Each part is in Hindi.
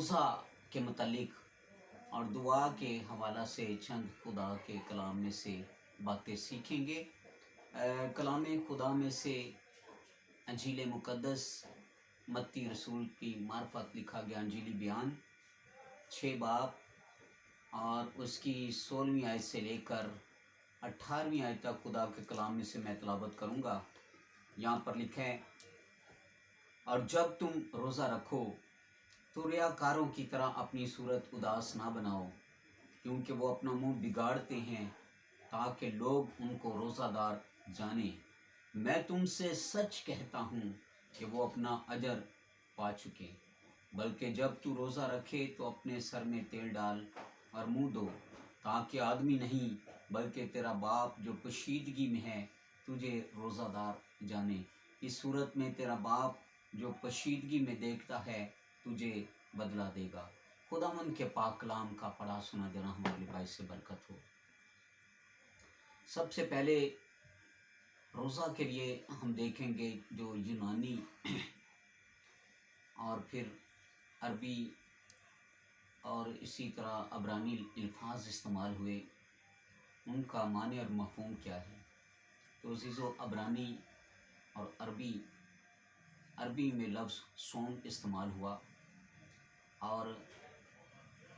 रोज़ा के मतलब और दुआ के हवाला से चंद खुदा के कलाम में से बातें सीखेंगे। कलाम खुदा में से अंजील मुक़द्दस मत्ती रसूल की मार्फत लिखा गया अंजीली बयान 6 बाब और उसकी 16वीं आयत से लेकर 18वीं आयत तक खुदा के कलाम में से मैं तिलावत करूँगा। यहाँ पर लिखा है, और जब तुम रोज़ा रखो तो रियाकारों की तरह अपनी सूरत उदास ना बनाओ, क्योंकि वो अपना मुंह बिगाड़ते हैं ताकि लोग उनको रोज़ादार जाने। मैं तुमसे सच कहता हूँ कि वो अपना अजर पा चुके। बल्कि जब तू रोज़ा रखे तो अपने सर में तेल डाल और मुंह धो, ताकि आदमी नहीं बल्कि तेरा बाप जो पोशीदगी में है तुझे रोज़ादार जाने। इस सूरत में तेरा बाप जो पोशीदगी में देखता है तुझे बदला देगा। खुदावंद के पाक कलाम का पढ़ा सुना देना हमारे लिए से बरकत हो। सबसे पहले रोज़ा के लिए हम देखेंगे जो यूनानी और फिर अरबी और इसी तरह अबरानी अल्फाज इस्तेमाल हुए, उनका माने और मफ़हूम क्या है। तो अज़ीज़ो, अबरानी और अरबी में लफ्ज़ सोम इस्तेमाल हुआ और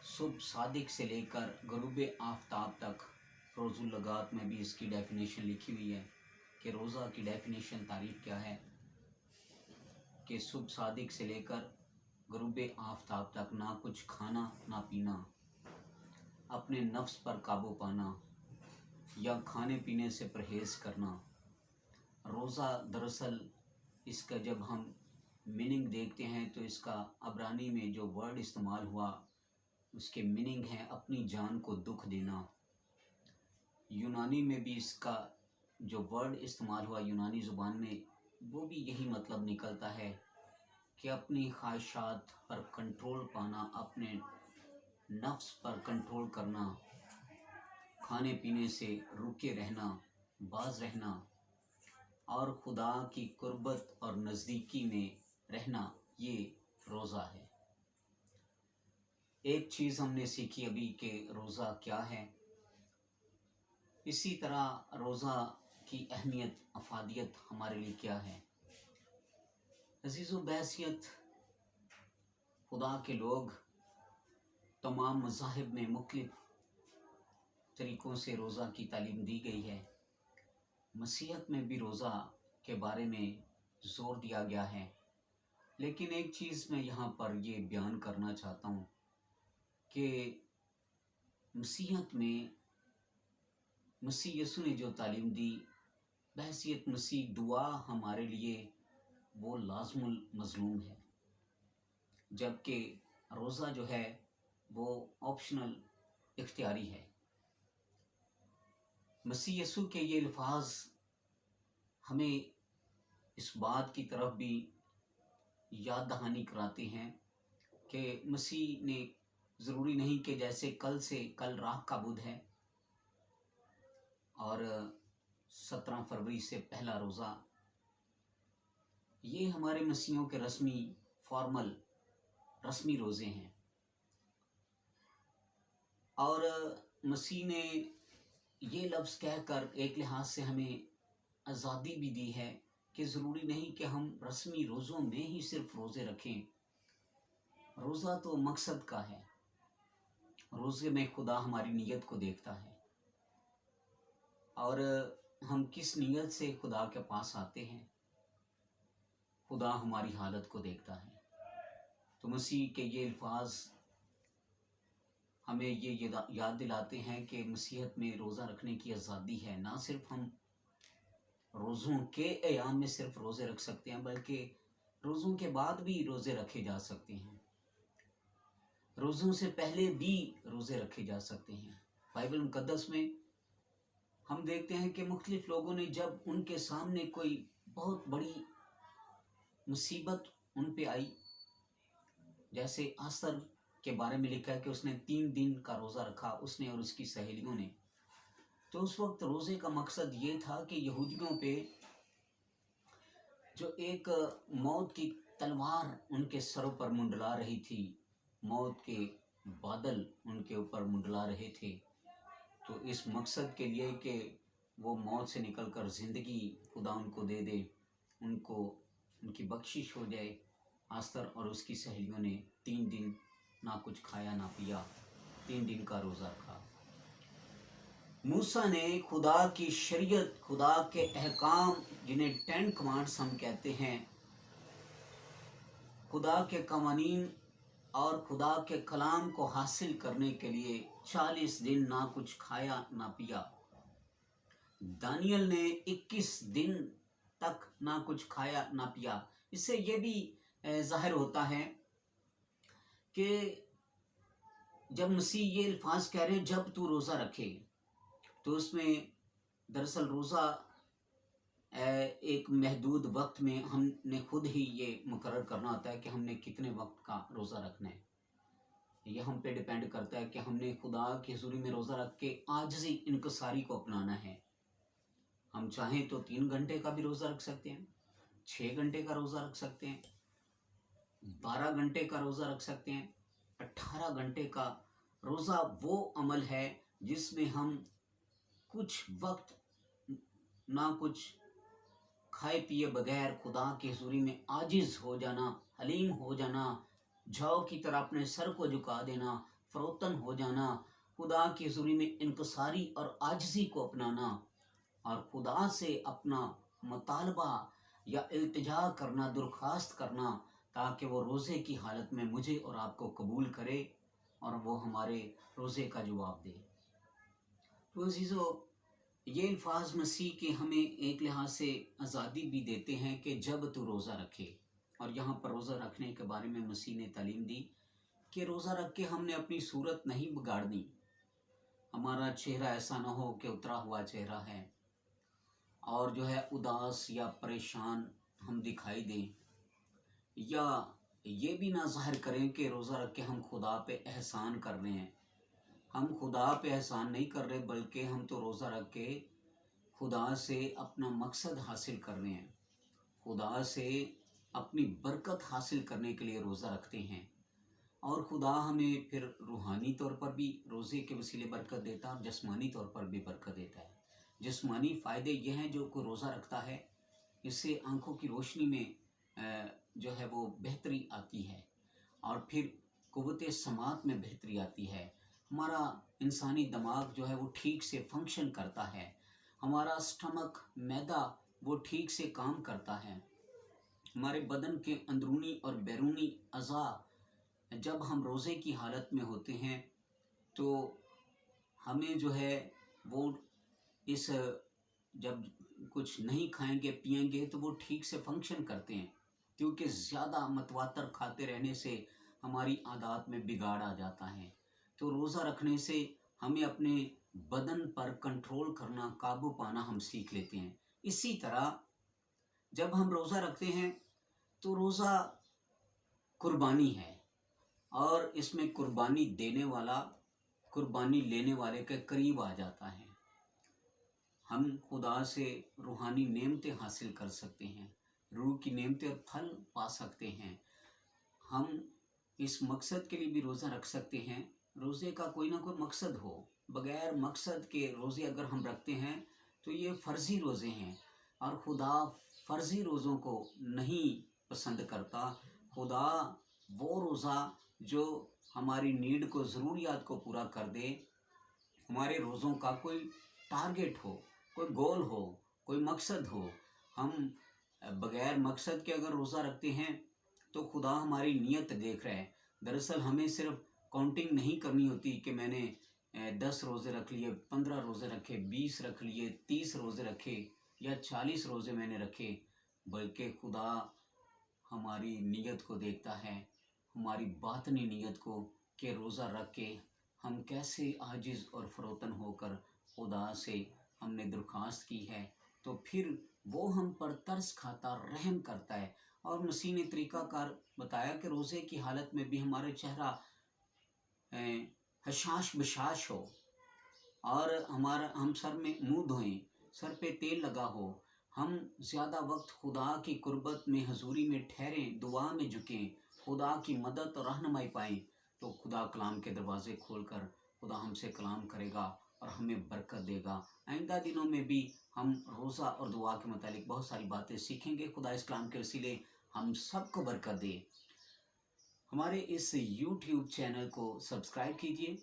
सुबह सादिक से लेकर गरूब आफ्ताब तक रोज़ुल लगात में भी इसकी डेफिनेशन लिखी हुई है कि रोज़ा की डेफिनेशन तारीफ़ क्या है कि सुबह सादिक से लेकर गरूब आफ्ताब तक ना कुछ खाना ना पीना, अपने नफ्स पर काबू पाना या खाने पीने से परहेज़ करना। रोज़ा दरअसल इसका जब हम मीनिंग देखते हैं तो इसका अबरानी में जो वर्ड इस्तेमाल हुआ उसके मीनिंग है अपनी जान को दुख देना। यूनानी में भी इसका जो वर्ड इस्तेमाल हुआ यूनानी ज़ुबान में, वो भी यही मतलब निकलता है कि अपनी ख्वाहिशात पर कंट्रोल पाना, अपने नफ्स पर कंट्रोल करना, खाने पीने से रुके रहना, बाज रहना और खुदा की कुर्बत और नज़दीकी में रहना, ये रोज़ा है। एक चीज़ हमने सीखी अभी कि रोज़ा क्या है। इसी तरह रोज़ा की अहमियत, अफादियत हमारे लिए क्या है। अज़ीज़ो, बहैसियत खुदा के लोग तमाम मज़ाहिब में मुख्तलिफ़ तरीक़ों से रोज़ा की तालीम दी गई है। मसीहत में भी रोज़ा के बारे में ज़ोर दिया गया है। लेकिन एक चीज़ मैं यहाँ पर ये बयान करना चाहता हूँ कि मसीहत में मसीह यसु ने जो तालीम दी, बहैसियत मसीह दुआ हमारे लिए वो लाज़मुल मज़लूम है, जबकि रोज़ा जो है वो ऑप्शनल, इख्तियारी है। मसीह यसु के ये अल्फाज हमें इस बात की तरफ भी याद दहानी कराते हैं कि मसीह ने ज़रूरी नहीं कि जैसे कल से कल राह का बुध है और 17 फरवरी से पहला रोज़ा, ये हमारे मसीहों के रस्मी रोज़े हैं। और मसीह ने ये लफ्ज़ कहकर एक लिहाज से हमें आज़ादी भी दी है कि ज़रूरी नहीं कि हम रस्मी रोज़ों में ही सिर्फ रोज़े रखें। रोज़ा तो मकसद का है। रोज़े में खुदा हमारी नीयत को देखता है और हम किस नीयत से खुदा के पास आते हैं, खुदा हमारी हालत को देखता है। तो मसीह के ये अल्फाज हमें ये याद दिलाते हैं कि मसीहत में रोज़ा रखने की आज़ादी है। ना सिर्फ हम रोज़ों के अयाम में सिर्फ रोज़े रख सकते हैं, बल्कि रोज़ों के बाद भी रोज़े रखे जा सकते हैं। रोज़ों से पहले भी रोज़े रखे जा सकते हैं। बाइबल मुक़द्दस में हम देखते हैं कि मुख्तलिफ़ लोगों ने जब उनके सामने कोई बहुत बड़ी मुसीबत उन पे आई, जैसे आसर के बारे में लिखा है कि उसने 3 दिन का रोज़ा रखा, उसने और उसकी सहेलियों ने। तो उस वक्त रोज़े का मकसद ये था कि यहूदियों पे जो एक मौत की तलवार उनके सरों पर मुंडला रही थी, मौत के बादल उनके ऊपर मंडला रहे थे। तो इस मकसद के लिए कि वो मौत से निकलकर ज़िंदगी खुदा उनको दे दे, उनको उनकी बख्शिश हो जाए। आस्तर और उसकी सहेलियों ने 3 दिन ना कुछ खाया ना पिया, 3 दिन का रोज़ा रखा। मूसा ने खुदा की शरीयत, खुदा के अहकाम, जिन्हें 10 कमांड्स हम कहते हैं, खुदा के कवानीन और खुदा के कलाम को हासिल करने के लिए 40 दिन ना कुछ खाया ना पिया। दानियल ने 21 दिन तक ना कुछ खाया ना पिया। इससे ये भी जाहिर होता है कि जब मसीह ये अल्फाज कह रहे हैं जब तू रोज़ा रखे, तो उसमें दरअसल रोज़ा एक महदूद वक्त में हमने खुद ही ये मुकर्रर करना होता है कि हमने कितने वक्त का रोज़ा रखना है। ये हम पे डिपेंड करता है कि हमने खुदा की हुज़ूरी में रोज़ा रख के आजिज़ी इनकिसारी को अपनाना है। हम चाहें तो 3 घंटे का भी रोज़ा रख सकते हैं, 6 घंटे का रोज़ा रख सकते हैं, 12 घंटे का रोज़ा रख सकते हैं। 18 घंटे का रोज़ा वो अमल है जिसमें हम कुछ वक्त ना कुछ खाए पिए बगैर खुदा की हुज़ूरी में आजिज़ हो जाना, हलीम हो जाना, जौ की तरह अपने सर को झुका देना, फरोतन हो जाना, खुदा की हुज़ूरी में इनकिसारी और आजिज़ी को अपनाना और खुदा से अपना मुतालबा या इल्तिजा करना, दरख्वास्त करना, ताकि वो रोज़े की हालत में मुझे और आपको कबूल करे और वो हमारे रोज़े का जवाब दे। तो अज़ीज़ों, ये अल्फाज मसीह के हमें एक लिहाज से आज़ादी भी देते हैं कि जब तू रोज़ा रखे। और यहाँ पर रोज़ा रखने के बारे में मसीह ने तालीम दी कि रोज़ा रख के हमने अपनी सूरत नहीं बिगाड़नी। हमारा चेहरा ऐसा ना हो कि उतरा हुआ चेहरा है और जो है उदास या परेशान हम दिखाई दें, या ये भी ना ज़ाहिर करें कि रोज़ा रख के हम खुदा पे एहसान कर रहे हैं। हम खुदा पे एहसान नहीं कर रहे, बल्कि हम तो रोज़ा रख के खुदा से अपना मकसद हासिल कर रहे हैं, खुदा से अपनी बरकत हासिल करने के लिए रोज़ा रखते हैं। और खुदा हमें फिर रूहानी तौर पर भी रोज़े के वसीले बरकत देता है और जिस्मानी तौर पर भी बरकत देता है। जिस्मानी फ़ायदे ये हैं, जो कोई रोज़ा रखता है इससे आँखों की रोशनी में जो है वो बेहतरी आती है और फिर क़ुव्वत समात में बेहतरी आती है। हमारा इंसानी दिमाग जो है वो ठीक से फंक्शन करता है, हमारा स्टमक, मैदा वो ठीक से काम करता है। हमारे बदन के अंदरूनी और बैरूनी अज़ा जब हम रोज़े की हालत में होते हैं तो हमें जो है वो इस जब कुछ नहीं खाएंगे पिएंगे तो वो ठीक से फंक्शन करते हैं, क्योंकि ज़्यादा मतवातर खाते रहने से हमारी आदत में बिगाड़ आ जाता है। तो रोज़ा रखने से हमें अपने बदन पर कंट्रोल करना, काबू पाना हम सीख लेते हैं। इसी तरह जब हम रोज़ा रखते हैं तो रोज़ा कुर्बानी है और इसमें कुर्बानी देने वाला कुर्बानी लेने वाले के करीब आ जाता है। हम खुदा से रूहानी नेमतें हासिल कर सकते हैं, रूह की नेमतें और फल पा सकते हैं। हम इस मकसद के लिए भी रोज़ा रख सकते हैं। रोज़े का कोई ना कोई मकसद हो, बगैर मकसद के रोज़े अगर हम रखते हैं तो ये फ़र्ज़ी रोज़े हैं और खुदा फ़र्ज़ी रोज़ों को नहीं पसंद करता। खुदा वो रोज़ा जो हमारी नीड को, ज़रूरियात को पूरा कर दे, हमारे रोज़ों का कोई टारगेट हो, कोई गोल हो, कोई मकसद हो। हम बगैर मकसद के अगर रोज़ा रखते हैं तो खुदा हमारी नीयत देख रहा है। दरअसल हमें सिर्फ काउंटिंग नहीं करनी होती कि मैंने 10 रोज़े रख लिए, 15 रोज़े रखे, 20 रख लिए, 30 रोज़े रखे या 40 रोज़े मैंने रखे, बल्कि खुदा हमारी नीयत को देखता है, हमारी बातनी नीयत को, कि रोज़ा रख के हम कैसे आजिज़ और फरोतन होकर खुदा से हमने दरख्वास्त की है, तो फिर वो हम पर तरस खाता, रहम करता है। और मसीह ने तरीक़ाकार बताया कि रोज़े की हालत में भी हमारा चेहरा हशाश बशाश हो और हम सर में मुँह धोएं, सर पे तेल लगा हो, हम ज़्यादा वक्त खुदा की कुर्बत में, हजूरी में ठहरें, दुआ में झुकें, खुदा की मदद और रहनुमाई पाएँ, तो खुदा कलाम के दरवाज़े खोलकर खुदा हमसे कलाम करेगा और हमें बरकत देगा। आइंदा दिनों में भी हम रोज़ा और दुआ के मुतालिक बहुत सारी बातें सीखेंगे। खुदा इस कलाम के वसीले हम सबको बरकत दे। हमारे इस YouTube चैनल को सब्सक्राइब कीजिए,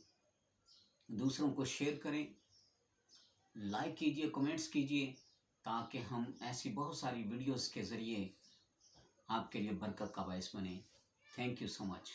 दूसरों को शेयर करें, लाइक कीजिए, कमेंट्स कीजिए, ताकि हम ऐसी बहुत सारी वीडियोस के ज़रिए आपके लिए बरकत का बायस बने। Thank you so much.